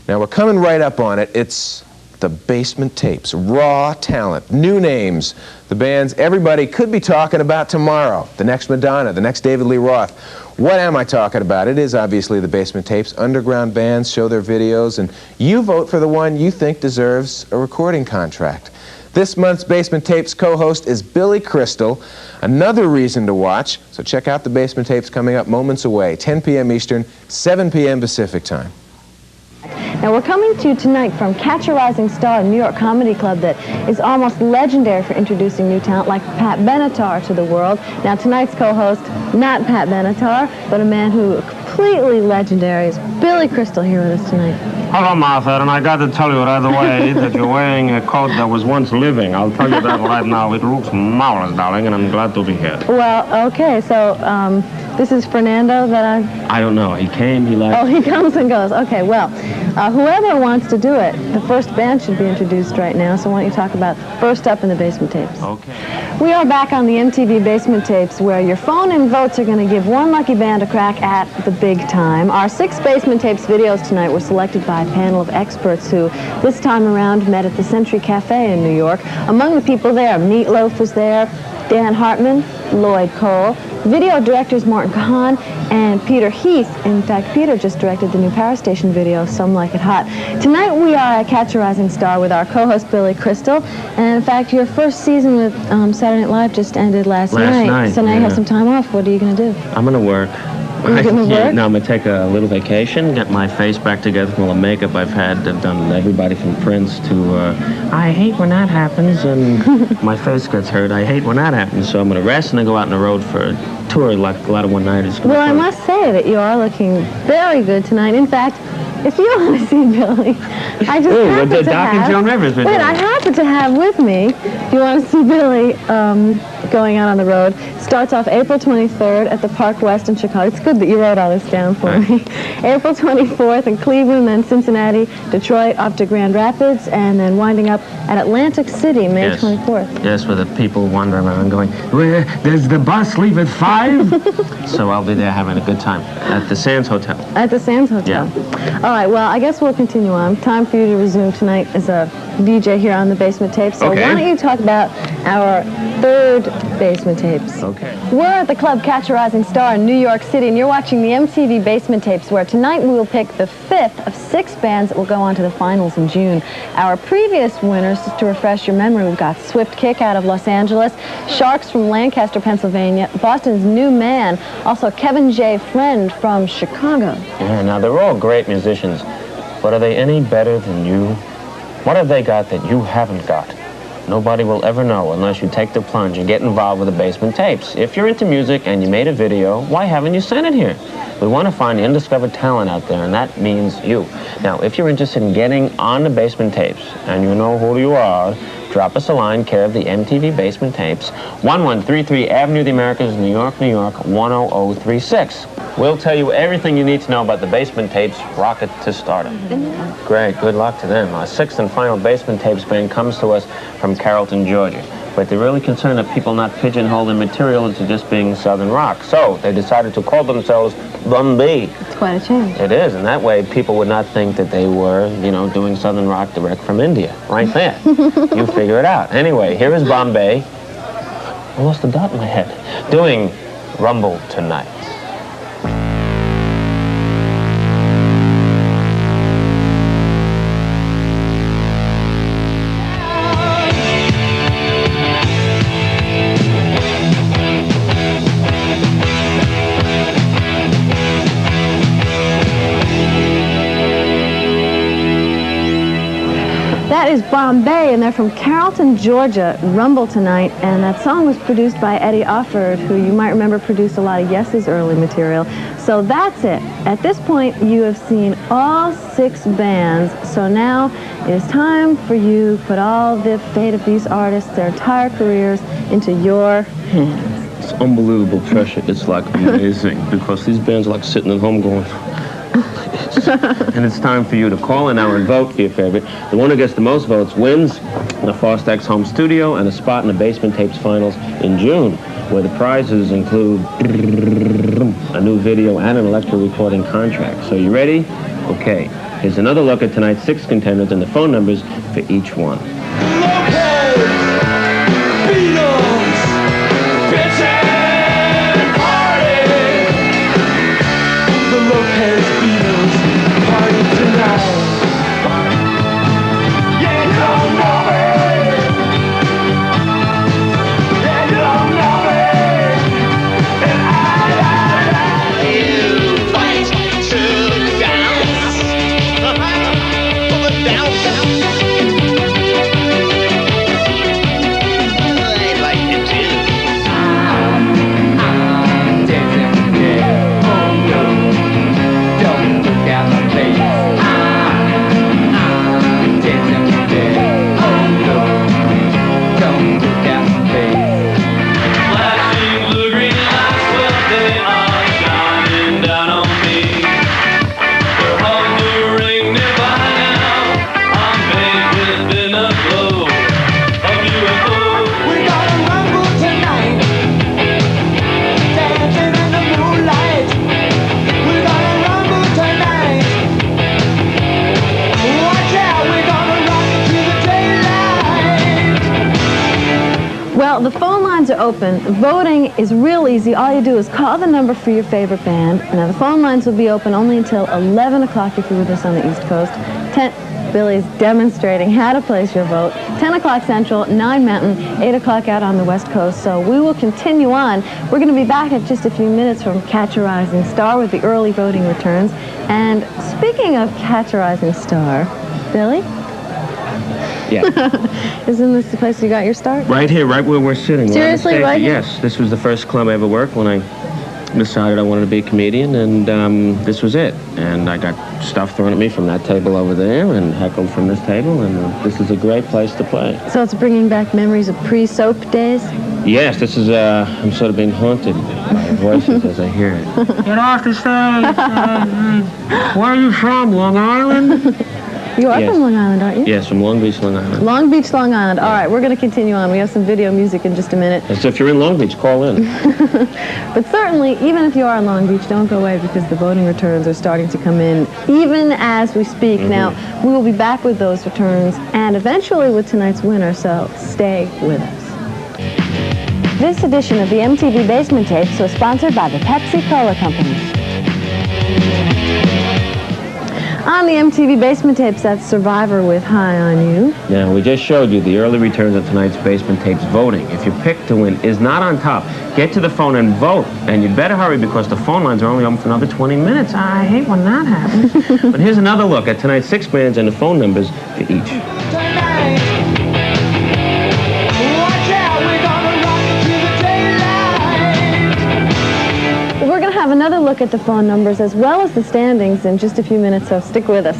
Now, we're coming right up on it. It's the Basement Tapes. Raw talent, new names, the bands everybody could be talking about tomorrow. The next Madonna, the next David Lee Roth. What am I talking about? It is obviously the Basement Tapes. Underground bands show their videos, and you vote for the one you think deserves a recording contract. This month's Basement Tapes co-host is Billy Crystal. Another reason to watch, so check out the Basement Tapes coming up moments away, 10 p.m. Eastern, 7 p.m. Pacific time. Now, we're coming to you tonight from Catch a Rising Star, a New York comedy club that is almost legendary for introducing new talent like Pat Benatar to the world. Now, tonight's co-host, not Pat Benatar, but a man who is completely legendary, is Billy Crystal here with us tonight. Hello, Martha, and I got to tell you right away that you're wearing a coat that was once living. I'll tell you that right now. It looks marvelous, darling, and I'm glad to be here. Well, okay, so this is Fernando that I don't know. He came, he left. Oh, he comes and goes. Okay, well, whoever wants to do it, the first band should be introduced right now, so why don't you talk about first up in the Basement Tapes. Okay. We are back on the MTV Basement Tapes, where your phone-in votes are going to give one lucky band a crack at the big time. Our 6 Basement Tapes videos tonight were selected by a panel of experts who, this time around, met at the Century Cafe in New York. Among the people there, Meat Loaf was there, Dan Hartman, Lloyd Cole, video directors Martin Kahn, and Peter Heath. In fact, Peter just directed the new Power Station video, Some Like It Hot. Tonight we are at Catch a Rising Star with our co-host Billy Crystal. And in fact, your first season with Saturday Night Live just ended last night. So now you have some time off. What are you going to do? I'm going to work. You're going to work? No, I'm going to take a little vacation, get my face back together from all the makeup I've had. I've done everybody from Prince to, I hate when that happens, and my face gets hurt. I hate when that happens. So I'm going to rest and then go out on the road for a tour like a lot of one-nighters. Well, I must say that you are looking very good tonight. In fact, if you want to see Billy, I just happen to have... Joan Rivers been wait, I happen to have with me, if you want to see Billy going out on the road, starts off April 23rd at the Park West in Chicago. It's good that you wrote all this down for me. April 24th in Cleveland, then Cincinnati, Detroit, off to Grand Rapids, and then winding up at Atlantic City, May 24th. Yes, where the people wander around going, where does the bus leave at 5? So I'll be there having a good time at the Sands Hotel. At the Sands Hotel. Yeah. All right, well, I guess we'll continue on. Time for you to resume tonight as a VJ here on the Basement Tapes. So why don't you talk about our 3rd Basement Tapes? Okay. We're at the club Catch a Rising Star in New York City, and you're watching the MTV Basement Tapes, where tonight we will pick the 5th of 6 bands that will go on to the finals in June. Our previous winners, just to refresh your memory, we've got Swift Kick out of Los Angeles, Sharks from Lancaster, Pennsylvania, Boston's New Man, also Kevin J. Friend from Chicago. Yeah, now they're all great musicians, but are they any better than you? What have they got that you haven't got? Nobody will ever know unless you take the plunge and get involved with the Basement Tapes. If you're into music and you made a video, why haven't you sent it here? We want to find the undiscovered talent out there, and that means you. Now, if you're interested in getting on the Basement Tapes, and you know who you are, drop us a line, care of the MTV Basement Tapes, 1133 Avenue of the Americas, New York, New York, 10036. We'll tell you everything you need to know about the Basement Tapes rocket to stardom. Great, good luck to them. Our 6th and final Basement Tapes band comes to us from Carrollton, Georgia. But they're really concerned that people not pigeonhole their material into just being Southern rock. So they decided to call themselves Bombay. It's quite a change. It is, and that way people would not think that they were, you know, doing Southern rock direct from India. Right there. You figure it out. Anyway, here is Bombay. I lost a dot in my head. Doing Rumble Tonight. That is Bombay, and they're from Carrollton, Georgia, Rumble Tonight, and that song was produced by Eddy Offord, who you might remember produced a lot of Yes's early material. So that's it. At this point, you have seen all 6 bands, so now it is time for you to put all the fate of these artists, their entire careers, into your hands. It's unbelievable pressure. It's like amazing, because these bands are like sitting at home going, and it's time for you to call in now and vote for your favorite. The one who gets the most votes wins the Fortnox home studio and a spot in the Basement Tapes finals in June, where the prizes include a new video and an electro recording contract. So you ready? Okay. Here's another look at tonight's 6 contenders and the phone numbers for each one. Well, the phone lines are open. Voting is real easy. All you do is call the number for your favorite band. Now, the phone lines will be open only until 11 o'clock if you're with us on the East Coast. Billy's demonstrating how to place your vote. 10 o'clock Central, 9 Mountain, 8 o'clock out on the West Coast. So we will continue on. We're going to be back in just a few minutes from Catch a Rising Star with the early voting returns. And speaking of Catch a Rising Star, Billy? Yeah. Isn't this the place you got your start? Right here, right where we're sitting. Seriously, right here? Yes, this was the first club I ever worked when I decided I wanted to be a comedian, and this was it. And I got stuff thrown at me from that table over there and heckled from this table, and this is a great place to play. So it's bringing back memories of pre-soap days? Yes, this is, I'm sort of being haunted by voices as I hear it. Get off the stage! Where are you from, Long Island? You are from Long Island, aren't you? Yes, from Long Beach, Long Island. Long Beach, Long Island. All right, we're going to continue on. We have some video music in just a minute. And so if you're in Long Beach, call in. But certainly, even if you are in Long Beach, don't go away because the voting returns are starting to come in even as we speak. Now, we will be back with those returns and eventually with tonight's winner, so stay with us. This edition of the MTV Basement Tapes was sponsored by the Pepsi-Cola Company. On the MTV Basement Tapes, that's Survivor with High on You. Now, we just showed you the early returns of tonight's Basement Tapes voting. If your pick to win is not on top, get to the phone and vote. And you'd better hurry because the phone lines are only open for another 20 minutes. I hate when that happens. But here's another look at tonight's 6 bands and the phone numbers for each. Have another look at the phone numbers as well as the standings in just a few minutes, so stick with us.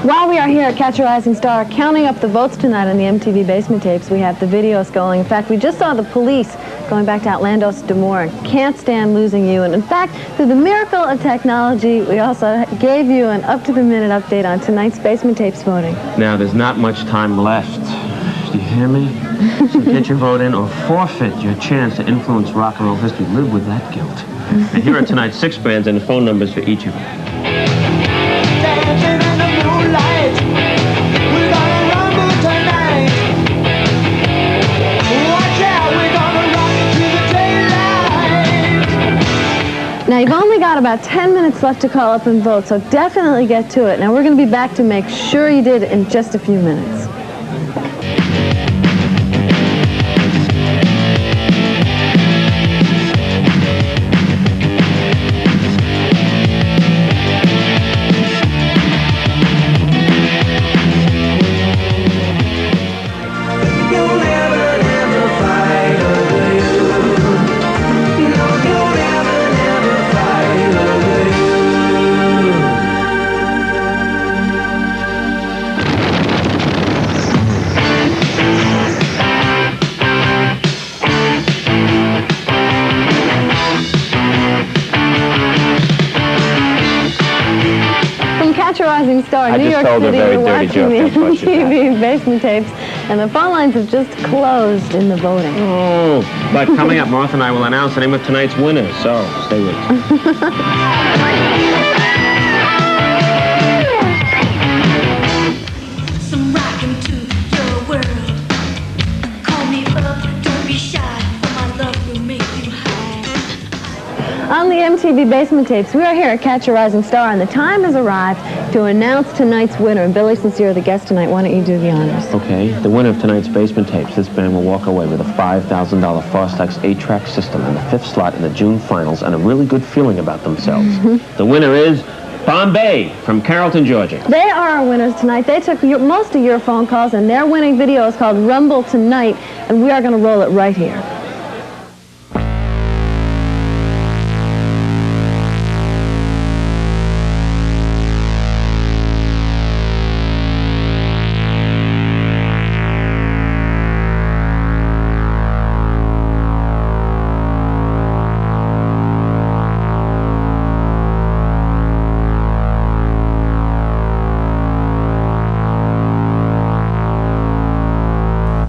While we are here at Catch a Rising Star, counting up the votes tonight on the MTV Basement Tapes, we have the videos going. In fact, we just saw the Police going back to Outlandos D'Amour and Can't Stand Losing You. And in fact, through the miracle of technology, we also gave you an up-to-the-minute update on tonight's Basement Tapes voting. Now, there's not much time left. Do you hear me? So get your vote in or forfeit your chance to influence rock and roll history. Live with that guilt. And here are tonight's 6 bands and the phone numbers for each of them. Now, you've only got about 10 minutes left to call up and vote, so definitely get to it. Now, we're going to be back to make sure you did in just a few minutes. Catch a Rising Star, I New just York told a City. very You're dirty watching joke. the Don't bust your MTV Basement Tapes, and the phone lines have just closed in the voting. Oh, but coming up, Martha and I will announce the name of tonight's winner, so stay with us. Some rockin' to your world. Call me up, don't be shy, for my love will make you high. On the MTV Basement Tapes, we are here at Catch a Rising Star, and the time has arrived to announce tonight's winner. And Billy, since you're the guest tonight, why don't you do the honors? Okay, the winner of tonight's Basement Tapes, this band will walk away with a $5,000 Fortnox 8-track system and the 5th slot in the June finals and a really good feeling about themselves. The winner is Bombay from Carrollton, Georgia. They are our winners tonight. They took most of your phone calls, and their winning video is called Rumble Tonight, and we are going to roll it right here.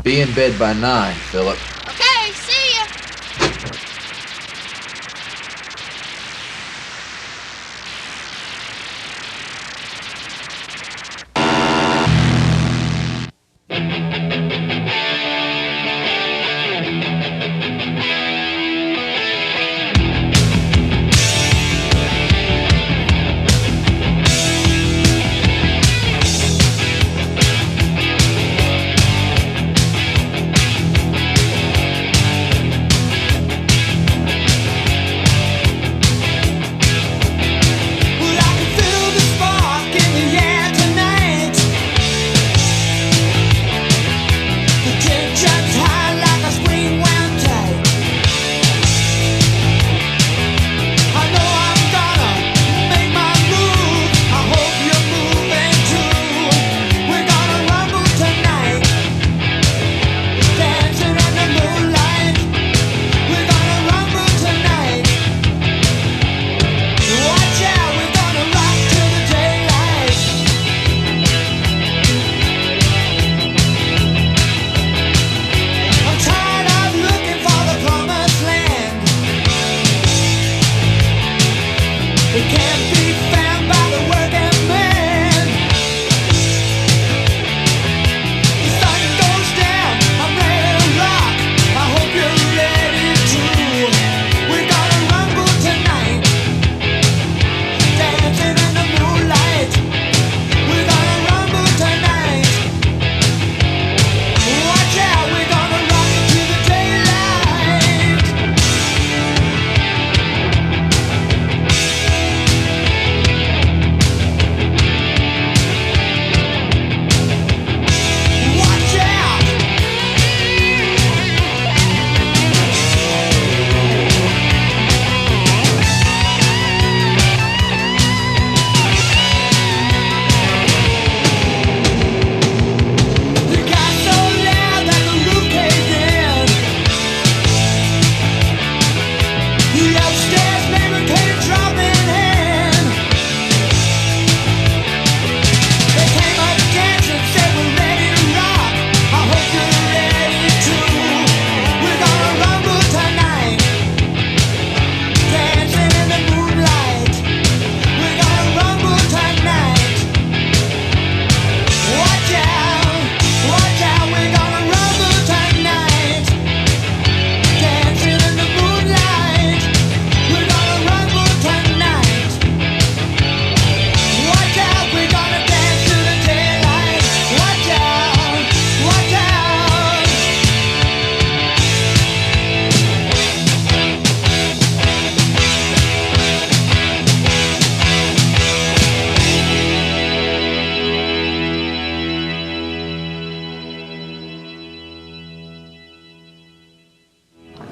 Be in bed by 9, Philip. Okay, see ya.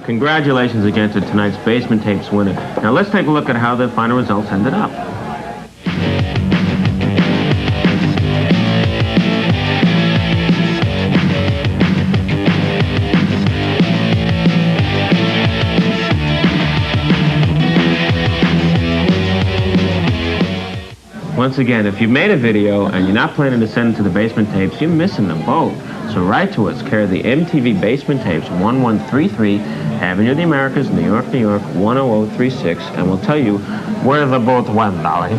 Congratulations again to tonight's Basement Tapes winner. Now let's take a look at how the final results ended up. Once again, if you've made a video and you're not planning to send it to the Basement Tapes, you're missing them both. So write to us, care of the MTV Basement Tapes, 1133 Avenue of the Americas, New York, New York, 10036, and we'll tell you where they both went, darling.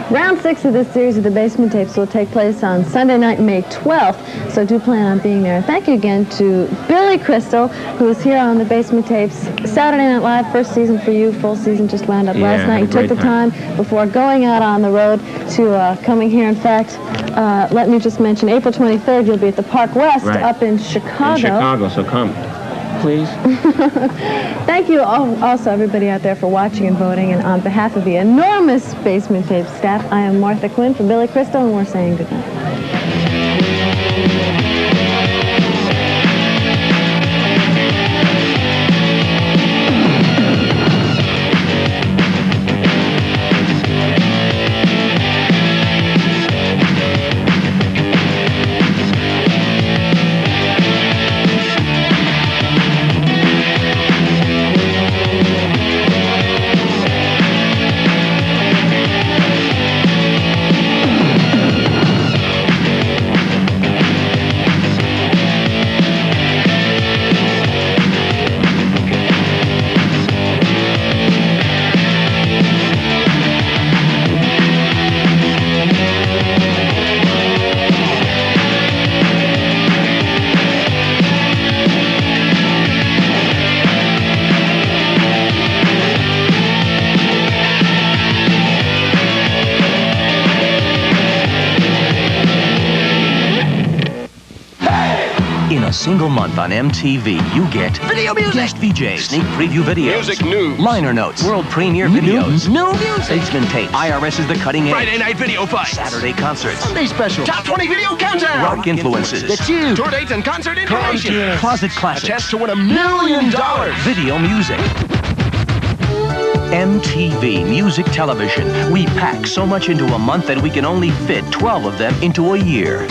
Round 6 of this series of the Basement Tapes will take place on Sunday night, May 12th, so do plan on being there. And thank you again to Billy Crystal, who is here on the Basement Tapes. Saturday Night Live, first season for you, full season just wound up last night. You took the time before going out on the road to coming here. In fact, let me just mention, April 23rd, you'll be at the Park West up in Chicago. In Chicago, so come. Please. Thank you also, everybody out there, for watching and voting. And on behalf of the enormous Basement Tapes staff, I am Martha Quinn for Billy Crystal, and we're saying goodnight. In a single month on MTV, you get video music, guest VJs, sneak preview videos, music news, liner notes, world premiere videos, new music, Basement Tapes, IRS is the cutting edge, Friday night video fights, Saturday concerts, Sunday special, top 20 video countdown, rock influences, The Tube, tour dates and concert information, closet classics, a chance to win $1 million, video music. MTV Music Television. We pack so much into a month that we can only fit 12 of them into a year.